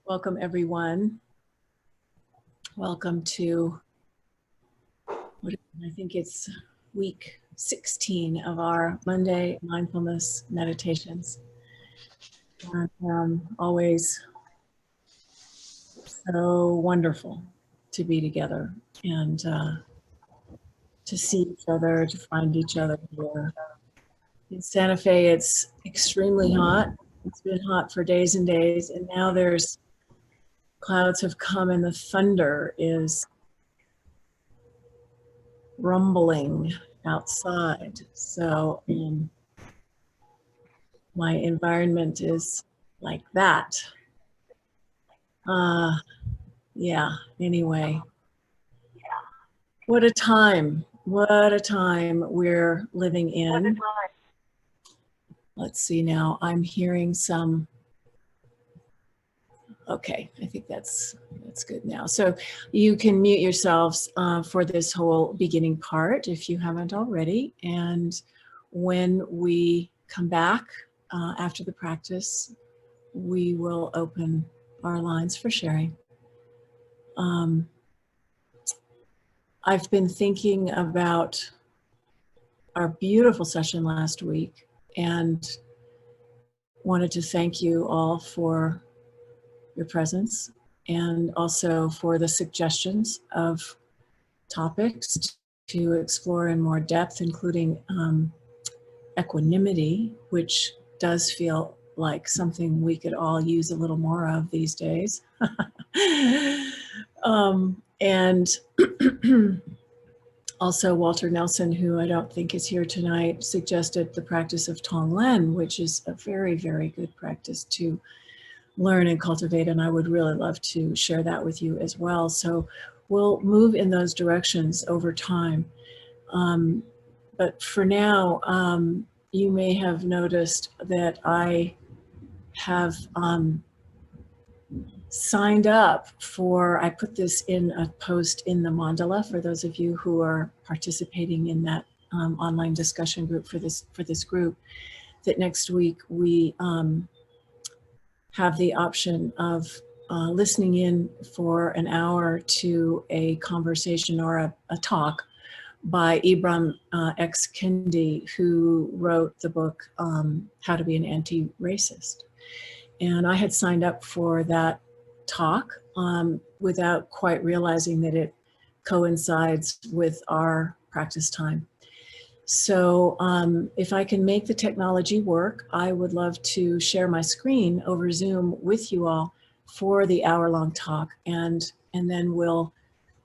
Welcome, everyone. Welcome to, I think it's week 16 of our Monday mindfulness meditations. And, always so wonderful to be together and to see each other, to find each other here. In Santa Fe, it's extremely hot. It's been hot for days and days, and now there's clouds have come and the thunder is rumbling outside. So my environment is like that. Yeah, anyway. What a time we're living in. Let's see now, I'm hearing some, okay, I think that's good now. So you can mute yourselves for this whole beginning part if you haven't already. And when we come back after the practice, we will open our lines for sharing. I've been thinking about our beautiful session last week and wanted to thank you all for your presence and also for the suggestions of topics to explore in more depth, including equanimity, which does feel like something we could all use a little more of these days. And also Walter Nelson, who I don't think is here tonight, suggested the practice of Tonglen, which is a very, very good practice to learn and cultivate, and I would really love to share that with you as well. So we'll move in those directions over time. But for now, you may have noticed that I have signed up for, I put this in a post in the mandala for those of you who are participating in that online discussion group for this group, that next week we have the option of listening in for an hour to a conversation or a talk by Ibram X. Kendi, who wrote the book, How to Be an Anti-Racist. And I had signed up for that talk without quite realizing that it coincides with our practice time. So if I can make the technology work, I would love to share my screen over Zoom with you all for the hour-long talk, and then we'll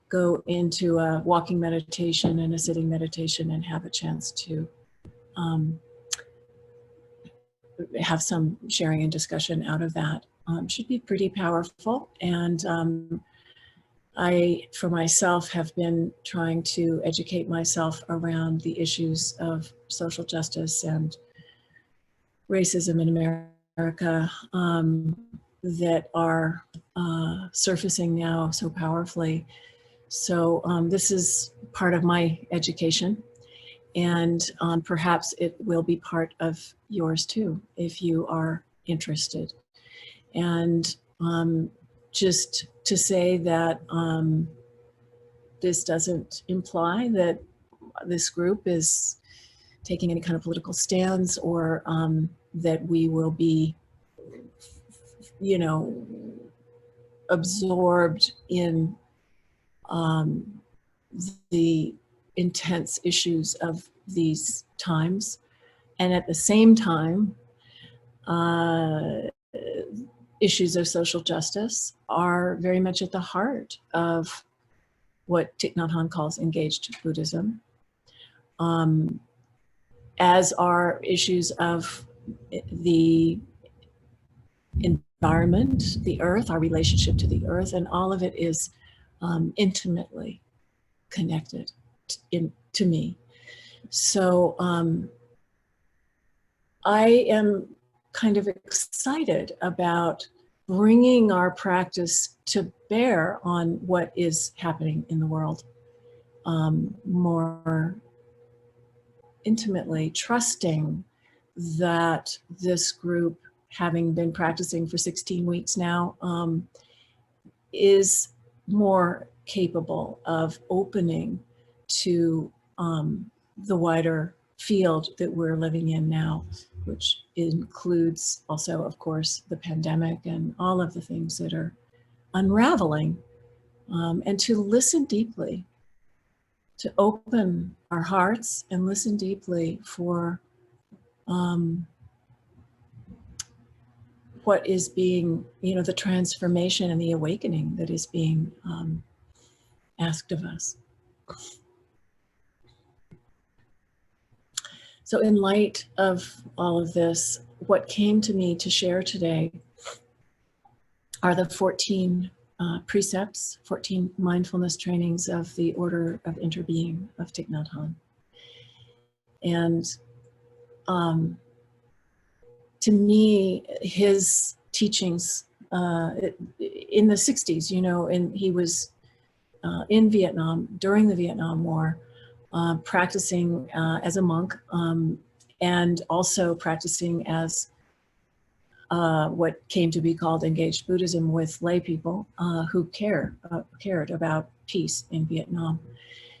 go into a walking meditation and a sitting meditation and have a chance to have some sharing and discussion out of that. Should be pretty powerful, and I, for myself, have been trying to educate myself around the issues of social justice and racism in America that are surfacing now so powerfully. So this is part of my education, and perhaps it will be part of yours too, if you are interested. And just to say that this doesn't imply that this group is taking any kind of political stance, or that we will be, you know, absorbed in the intense issues of these times. And at the same time, issues of social justice are very much at the heart of what Thích Nhất Hạnh calls engaged Buddhism, as are issues of the environment, the earth, our relationship to the earth, and all of it is intimately connected to me. So I am kind of excited about bringing our practice to bear on what is happening in the world more intimately, trusting that this group having been practicing for 16 weeks now, is more capable of opening to the wider field that we're living in now, which includes also, of course, the pandemic and all of the things that are unraveling, and to listen deeply, to open our hearts and listen deeply for what is being, the transformation and the awakening that is being asked of us. So in light of all of this, what came to me to share today are the 14 precepts, 14 mindfulness trainings of the Order of Interbeing of Thích Nhất Hạnh. And to me, his teachings in the 60s, and he was in Vietnam during the Vietnam War, practicing as a monk, and also practicing as what came to be called engaged Buddhism with lay people who cared about peace in Vietnam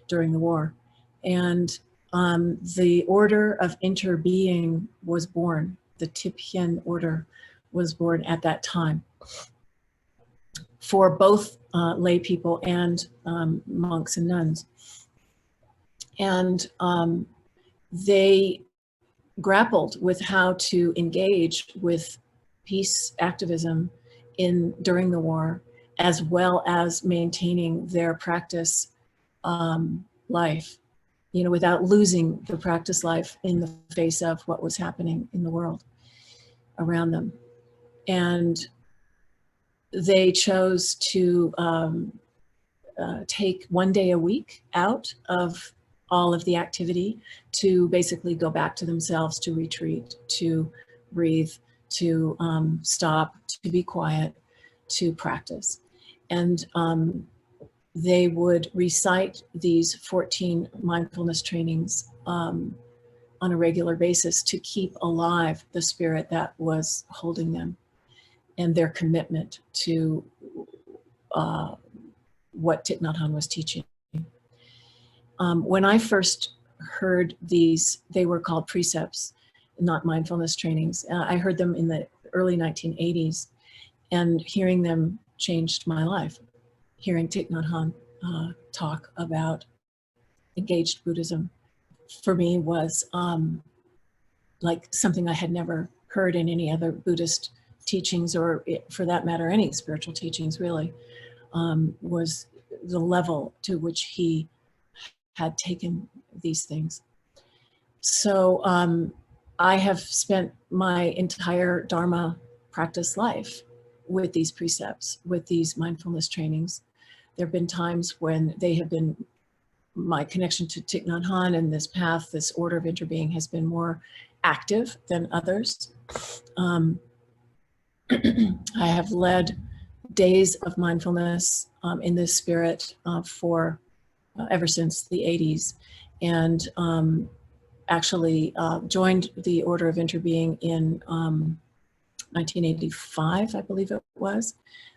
during the war. And the Order of Interbeing was born. The Thích Nhất order was born at that time for both lay people and monks and nuns. And they grappled with how to engage with peace activism during the war, as well as maintaining their practice life, without losing the practice life in the face of what was happening in the world around them. And they chose to take one day a week out of all of the activity to basically go back to themselves, to retreat, to breathe, to stop, to be quiet, to practice. And they would recite these 14 mindfulness trainings on a regular basis to keep alive the spirit that was holding them and their commitment to what Thích Nhất Hạnh was teaching. When I first heard these, they were called precepts, not mindfulness trainings. I heard them in the early 1980s, and hearing them changed my life. Hearing Thích Nhất Hạnh talk about engaged Buddhism for me was like something I had never heard in any other Buddhist teachings, or for that matter, any spiritual teachings really, was the level to which he had taken these things. So I have spent my entire Dharma practice life with these precepts, with these mindfulness trainings. There have been times when they have been, my connection to Thích Nhất Hạnh and this path, this Order of Interbeing, has been more active than others. I have led days of mindfulness in this spirit for ever since the 80s, and actually joined the Order of Interbeing in 1985, I believe it was,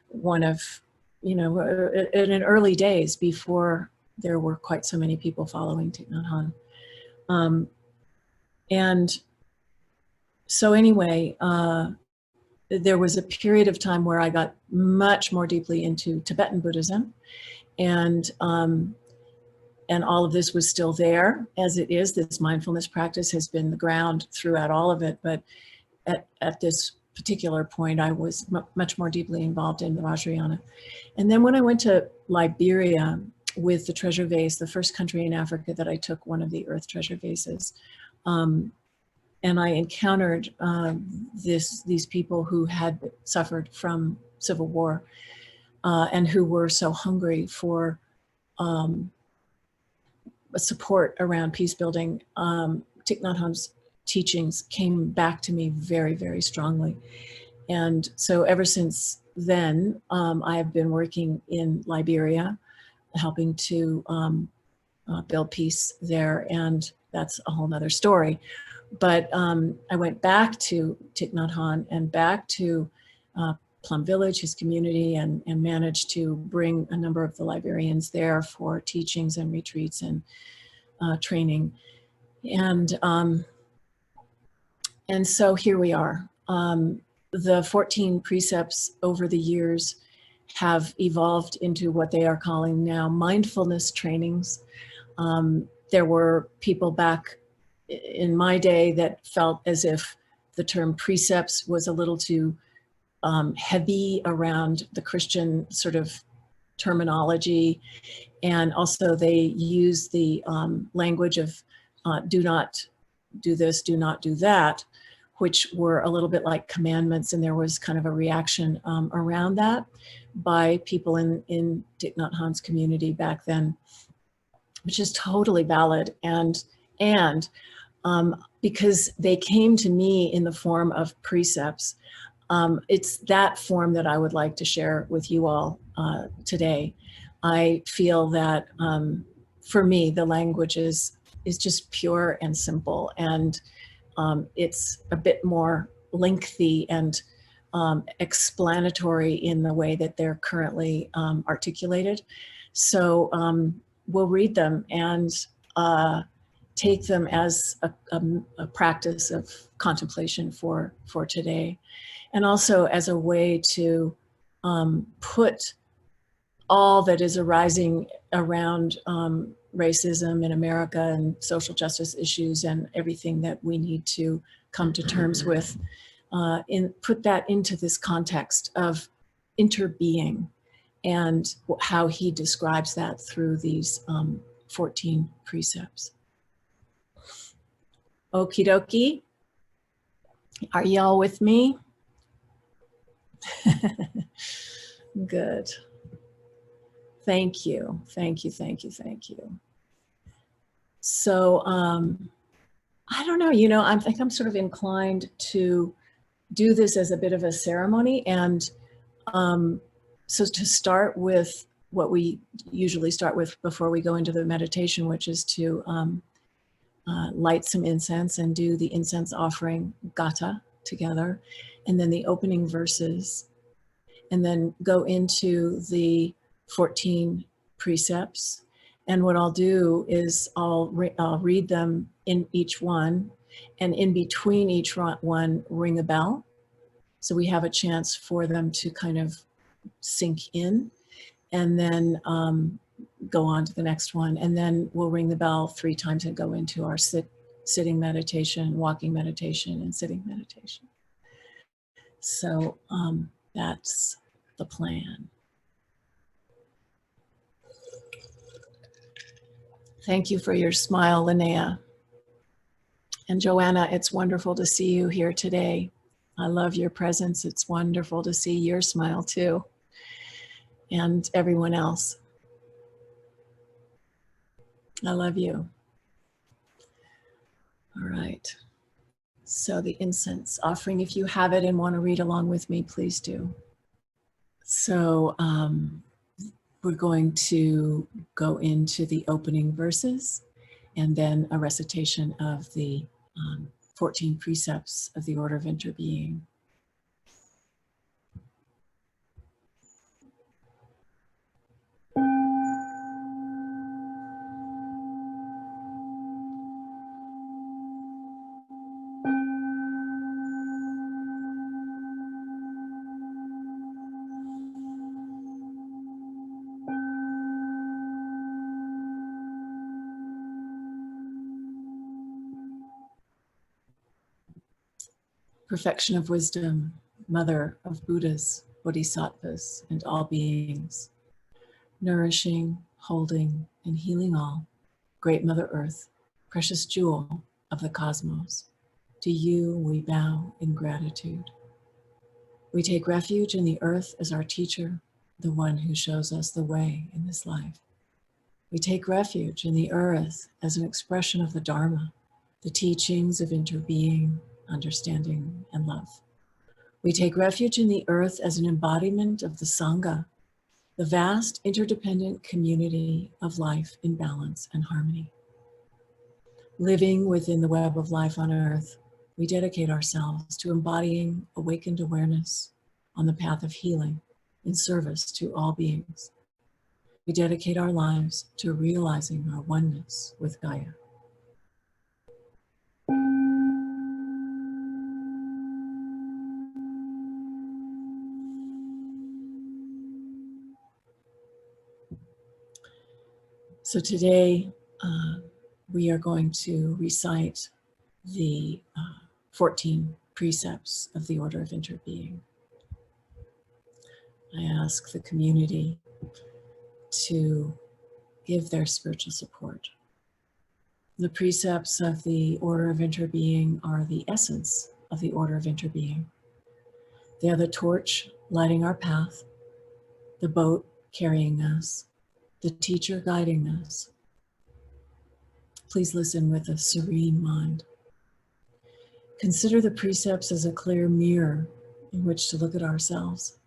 one of, in early days before there were quite so many people following Thích Nhất Hạnh. And so anyway, there was a period of time where I got much more deeply into Tibetan Buddhism, and all of this was still there as it is. This mindfulness practice has been the ground throughout all of it, but at this particular point, I was much more deeply involved in the Vajrayana. And then when I went to Liberia with the treasure vase, the first country in Africa that I took one of the earth treasure vases, and I encountered these people who had suffered from civil war and who were so hungry for support around peace building. Thích Nhất Hanh's teachings came back to me very, very strongly. And so ever since then, I have been working in Liberia, helping to build peace there, and that's a whole nother story. But I went back to Thích Nhất Hạnh and back to Plum Village, his community, and managed to bring a number of the librarians there for teachings and retreats and training. And so here we are. The 14 precepts over the years have evolved into what they are calling now mindfulness trainings. There were people back in my day that felt as if the term precepts was a little too heavy around the Christian sort of terminology. And also they use the language of do not do this, do not do that, which were a little bit like commandments. And there was kind of a reaction around that by people in Thích Nhất Hanh's community back then, which is totally valid. And because they came to me in the form of precepts, it's that form that I would like to share with you all today. I feel that for me, the language is just pure and simple, and it's a bit more lengthy and explanatory in the way that they're currently articulated. So we'll read them and take them as a practice of contemplation for today, and also as a way to put all that is arising around racism in America and social justice issues and everything that we need to come to terms with, put that into this context of interbeing and how he describes that through these 14 precepts. Okie dokie. Are y'all with me? Good. Thank you. Thank you. Thank you. Thank you. So I don't know, I think I'm sort of inclined to do this as a bit of a ceremony. And so to start with what we usually start with before we go into the meditation, which is to light some incense and do the incense offering gata together, and then the opening verses, and then go into the 14 precepts. And what I'll do is I'll read them in each one, and in between each one, ring a bell. So we have a chance for them to kind of sink in, and then go on to the next one. And then we'll ring the bell 3 times and go into our sitting meditation, walking meditation, and sitting meditation. So that's the plan. Thank you for your smile, Linnea. And Joanna, it's wonderful to see you here today. I love your presence. It's wonderful to see your smile too, and everyone else. I love you. All right. So the incense offering, if you have it and want to read along with me, please do. So we're going to go into the opening verses and then a recitation of the 14 precepts of the order of interbeing. Perfection of wisdom, mother of Buddhas, Bodhisattvas, and all beings, nourishing, holding, and healing all, Great Mother Earth, precious jewel of the cosmos, to you we bow in gratitude. We take refuge in the earth as our teacher, the one who shows us the way in this life. We take refuge in the earth as an expression of the Dharma, the teachings of interbeing, understanding, and love. We take refuge in the earth as an embodiment of the Sangha, the vast interdependent community of life in balance and harmony. Living within the web of life on earth, we dedicate ourselves to embodying awakened awareness on the path of healing in service to all beings. We dedicate our lives to realizing our oneness with Gaia. So today we are going to recite the 14 precepts of the Order of Interbeing. I ask the community to give their spiritual support. The precepts of the Order of Interbeing are the essence of the Order of Interbeing. They are the torch lighting our path, the boat carrying us, the teacher guiding us. Please listen with a serene mind. Consider the precepts as a clear mirror in which to look at ourselves.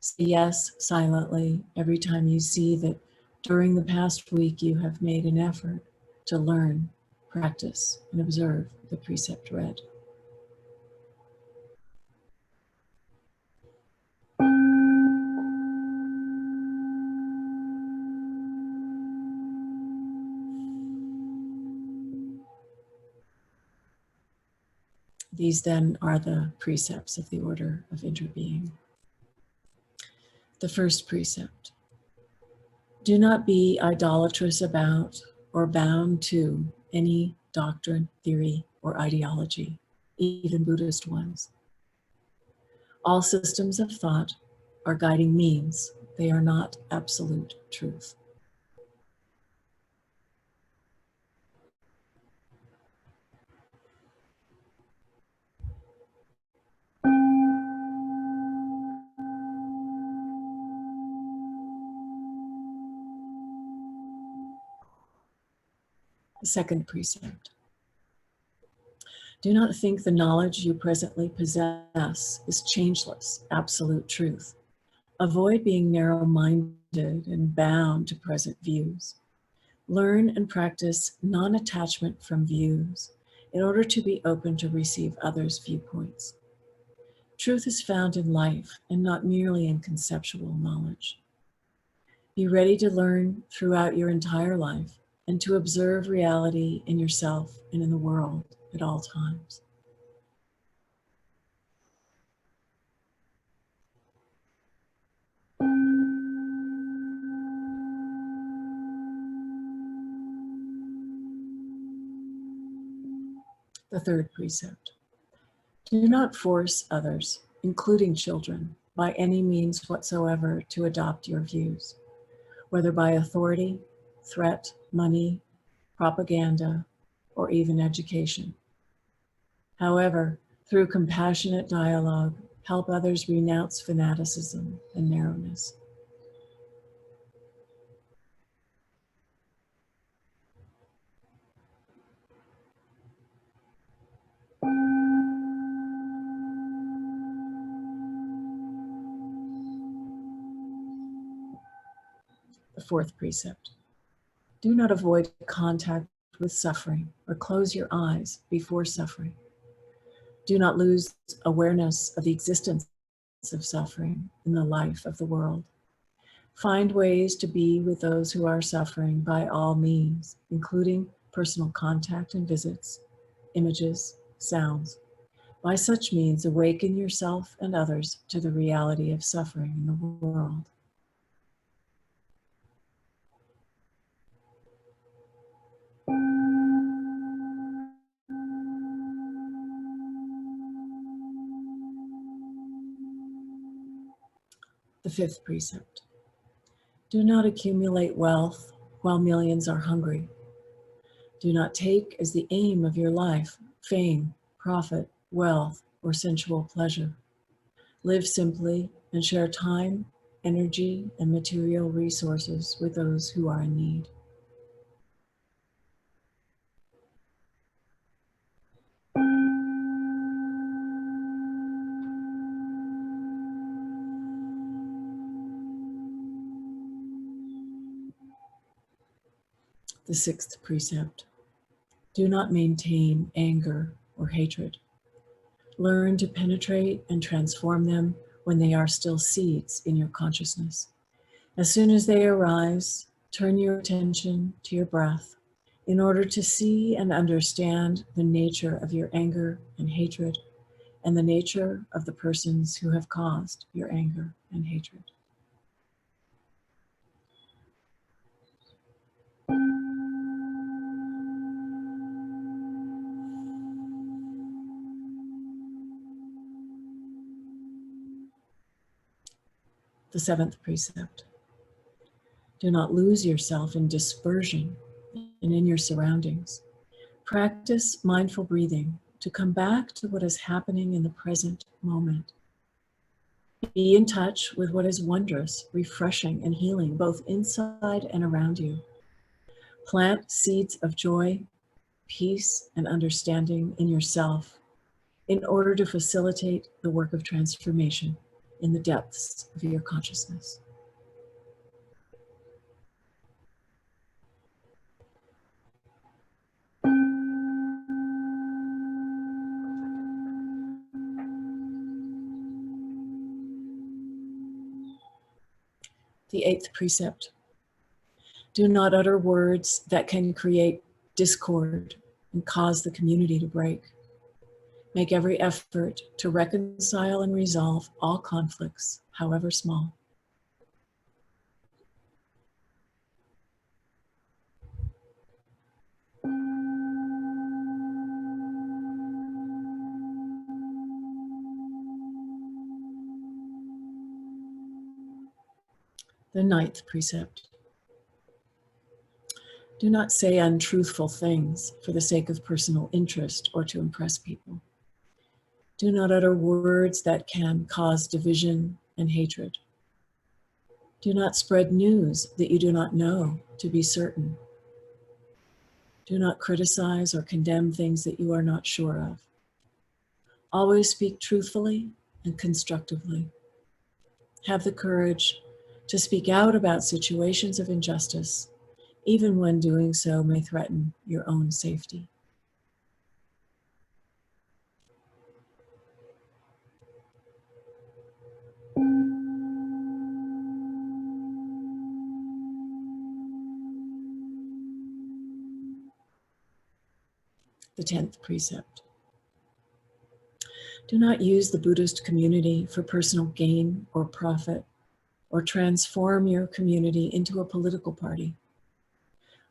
Say yes silently every time you see that during the past week you have made an effort to learn, practice, and observe the precept read. These then are the precepts of the Order of Interbeing. The first precept: do not be idolatrous about or bound to any doctrine, theory, or ideology, even Buddhist ones. All systems of thought are guiding means. They are not absolute truth. The second precept: do not think the knowledge you presently possess is changeless, absolute truth. Avoid being narrow-minded and bound to present views. Learn and practice non-attachment from views in order to be open to receive others' viewpoints. Truth is found in life and not merely in conceptual knowledge. Be ready to learn throughout your entire life and to observe reality in yourself and in the world at all times. The third precept: do not force others, including children, by any means whatsoever to adopt your views, whether by authority, threat, money, propaganda, or even education. However, through compassionate dialogue, help others renounce fanaticism and narrowness. The fourth precept: do not avoid contact with suffering or close your eyes before suffering. Do not lose awareness of the existence of suffering in the life of the world. Find ways to be with those who are suffering by all means, including personal contact and visits, images, sounds. By such means, awaken yourself and others to the reality of suffering in the world. The fifth precept: do not accumulate wealth while millions are hungry. Do not take as the aim of your life fame, profit, wealth, or sensual pleasure. Live simply and share time, energy, and material resources with those who are in need. The sixth precept: Do not maintain anger or hatred. Learn to penetrate and transform them when they are still seeds in your consciousness. As soon as they arise, turn your attention to your breath in order to see and understand the nature of your anger and hatred and the nature of the persons who have caused your anger and hatred. The seventh precept. Do not lose yourself in dispersion and in your surroundings. Practice mindful breathing to come back to what is happening in the present moment. Be in touch with what is wondrous, refreshing, and healing both inside and around you. Plant seeds of joy, peace, and understanding in yourself in order to facilitate the work of transformation in the depths of your consciousness. The eighth precept. Do not utter words that can create discord and cause the community to break. Make every effort to reconcile and resolve all conflicts, however small. The ninth precept. Do not say untruthful things for the sake of personal interest or to impress people. Do not utter words that can cause division and hatred. Do not spread news that you do not know to be certain. Do not criticize or condemn things that you are not sure of. Always speak truthfully and constructively. Have the courage to speak out about situations of injustice, even when doing so may threaten your own safety. The 10th precept. Do not use the Buddhist community for personal gain or profit, or transform your community into a political party.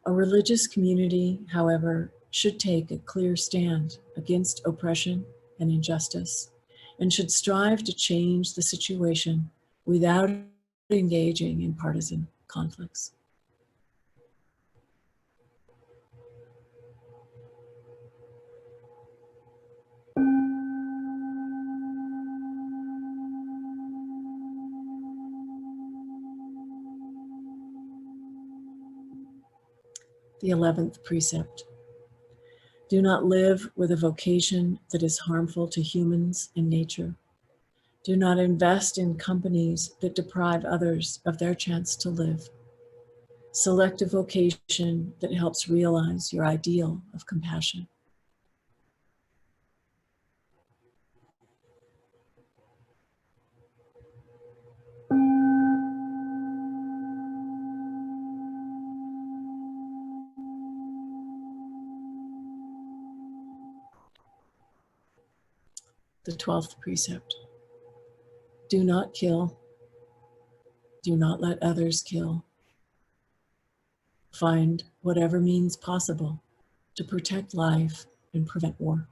A religious community, however, should take a clear stand against oppression and injustice, and should strive to change the situation without engaging in partisan conflicts. The 11th precept. Do not live with a vocation that is harmful to humans and nature. Do not invest in companies that deprive others of their chance to live. Select a vocation that helps realize your ideal of compassion. The 12th precept. Do not kill. Do not let others kill. Find whatever means possible to protect life and prevent war.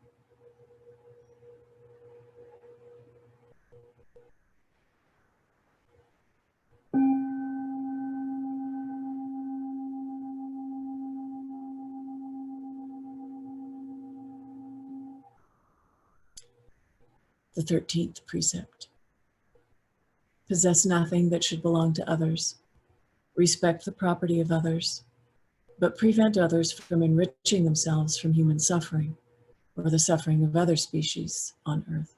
The 13th precept. Possess nothing that should belong to others. Respect the property of others, but prevent others from enriching themselves from human suffering or the suffering of other species on Earth.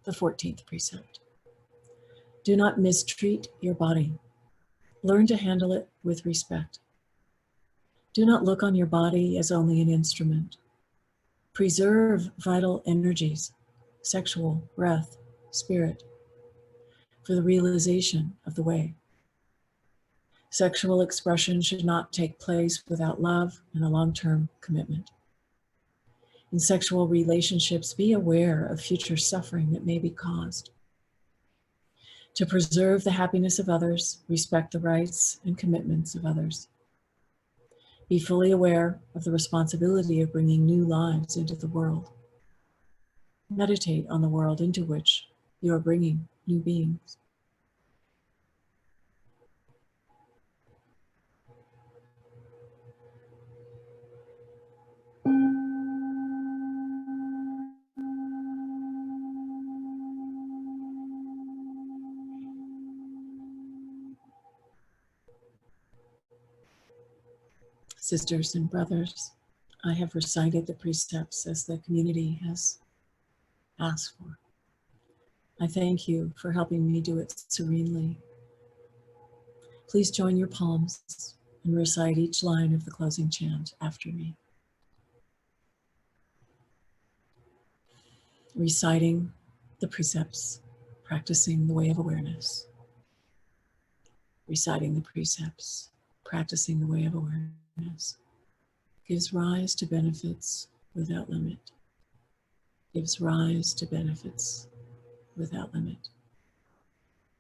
The 14th precept. Do not mistreat your body. Learn to handle it with respect. Do not look on your body as only an instrument. Preserve vital energies, sexual, breath, spirit, for the realization of the way. Sexual expression should not take place without love and a long-term commitment. In sexual relationships, be aware of future suffering that may be caused. To preserve the happiness of others, respect the rights and commitments of others. Be fully aware of the responsibility of bringing new lives into the world. Meditate on the world into which you are bringing new beings. Sisters and brothers, I have recited the precepts as the community has asked for. I thank you for helping me do it serenely. Please join your palms and recite each line of the closing chant after me. Reciting the precepts, practicing the way of awareness. Reciting the precepts, practicing the way of awareness, gives rise to benefits without limit. Gives rise to benefits without limit.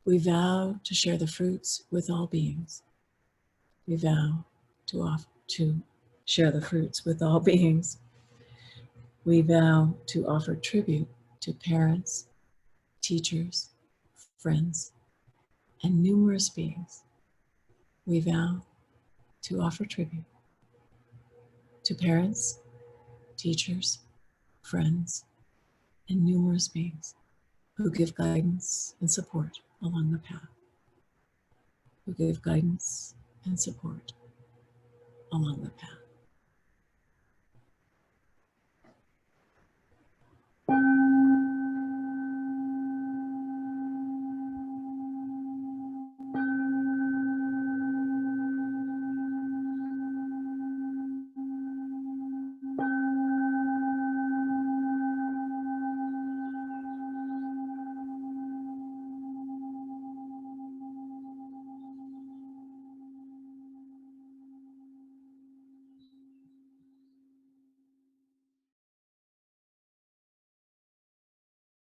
We vow to share the fruits with all beings. We vow to share the fruits with all beings. We vow to offer tribute to parents, teachers, friends, and numerous beings. We vow to offer tribute to parents, teachers, friends, and numerous beings who give guidance and support along the path. Who give guidance and support along the path.